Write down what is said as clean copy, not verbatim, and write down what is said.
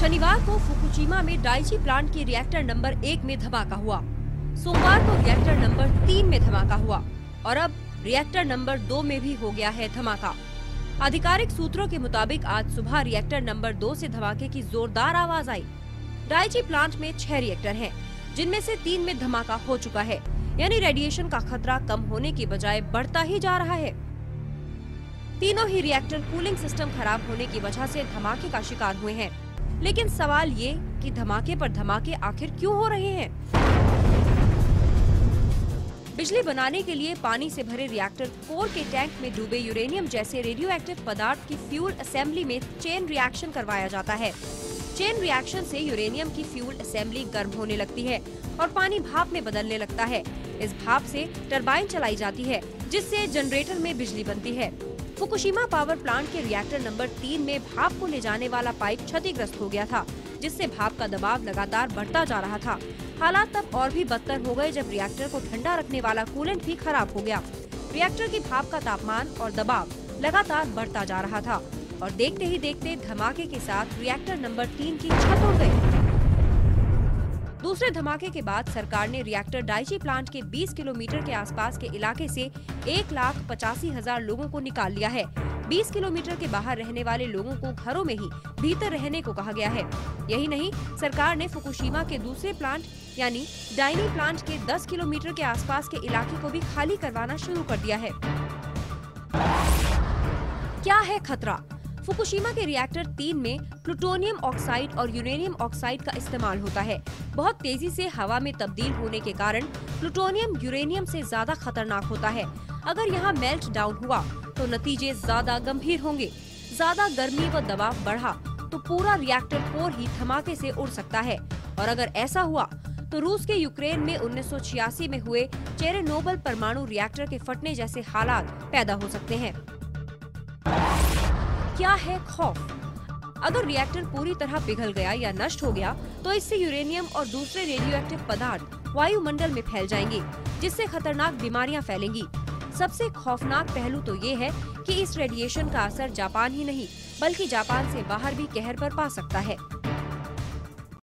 शनिवार को फुकुशिमा में डाइची प्लांट के रिएक्टर नंबर 1 में धमाका हुआ। सोमवार को रिएक्टर नंबर 3 में धमाका हुआ और अब रिएक्टर नंबर 2 में भी हो गया है धमाका। आधिकारिक सूत्रों के मुताबिक आज सुबह रिएक्टर नंबर 2 से धमाके की जोरदार आवाज आई। डाइची प्लांट में 6 रिएक्टर हैं, जिनमें से 3 में धमाका हो चुका है, यानी रेडिएशन का खतरा कम होने की बजाय बढ़ता ही जा रहा है। तीनों ही रिएक्टर कूलिंग सिस्टम खराब होने की वजह से धमाके का शिकार हुए हैं। लेकिन सवाल ये कि धमाके पर धमाके आखिर क्यों हो रहे हैं? बिजली बनाने के लिए पानी से भरे रिएक्टर कोर के टैंक में डूबे यूरेनियम जैसे रेडियो एक्टिव पदार्थ की फ्यूल असेंबली में चेन रिएक्शन करवाया जाता है। चेन रिएक्शन से यूरेनियम की फ्यूल असेंबली गर्म होने लगती है और पानी भाप में बदलने लगता है। इस भाप से टरबाइन चलाई जाती है, जिससे जनरेटर में बिजली बनती है। फुकुशिमा पावर प्लांट के रिएक्टर नंबर 3 में भाप को ले जाने वाला पाइप क्षतिग्रस्त हो गया था, जिससे भाप का दबाव लगातार बढ़ता जा रहा था। हालात तब और भी बदतर हो गए जब रिएक्टर को ठंडा रखने वाला कूलेंट भी खराब हो गया। रिएक्टर की भाप का तापमान और दबाव लगातार बढ़ता जा रहा था और देखते ही देखते धमाके के साथ रिएक्टर नंबर 3 की छत उड़ गई। दूसरे धमाके के बाद सरकार ने रिएक्टर डाइची प्लांट के 20 किलोमीटर के आसपास के इलाके से 1,85,000 लोगों को निकाल लिया है। 20 किलोमीटर के बाहर रहने वाले लोगों को घरों में ही भीतर रहने को कहा गया है। यही नहीं, सरकार ने फुकुशिमा के दूसरे प्लांट यानी डाइनी प्लांट के 10 किलोमीटर के आसपास के इलाके को भी खाली करवाना शुरू कर दिया है। क्या है खतरा? फुकुशिमा के रिएक्टर 3 में प्लूटोनियम ऑक्साइड और यूरेनियम ऑक्साइड का इस्तेमाल होता है। बहुत तेजी से हवा में तब्दील होने के कारण प्लूटोनियम यूरेनियम से ज्यादा खतरनाक होता है। अगर यहाँ मेल्ट डाउन हुआ तो नतीजे ज्यादा गंभीर होंगे। ज्यादा गर्मी व दबाव बढ़ा तो पूरा रिएक्टर कोर ही धमाके से उड़ सकता है और अगर ऐसा हुआ तो रूस के यूक्रेन में 1986 में हुए चेरनोबिल परमाणु रिएक्टर के फटने जैसे हालात पैदा हो सकते हैं। क्या है खौफ? अगर रिएक्टर पूरी तरह पिघल गया या नष्ट हो गया तो इससे यूरेनियम और दूसरे रेडियोएक्टिव पदार्थ वायुमंडल में फैल जाएंगे, जिससे खतरनाक बीमारियां फैलेंगी। सबसे खौफनाक पहलू तो ये है कि इस रेडिएशन का असर जापान ही नहीं बल्कि जापान से बाहर भी कहर बरपा सकता है।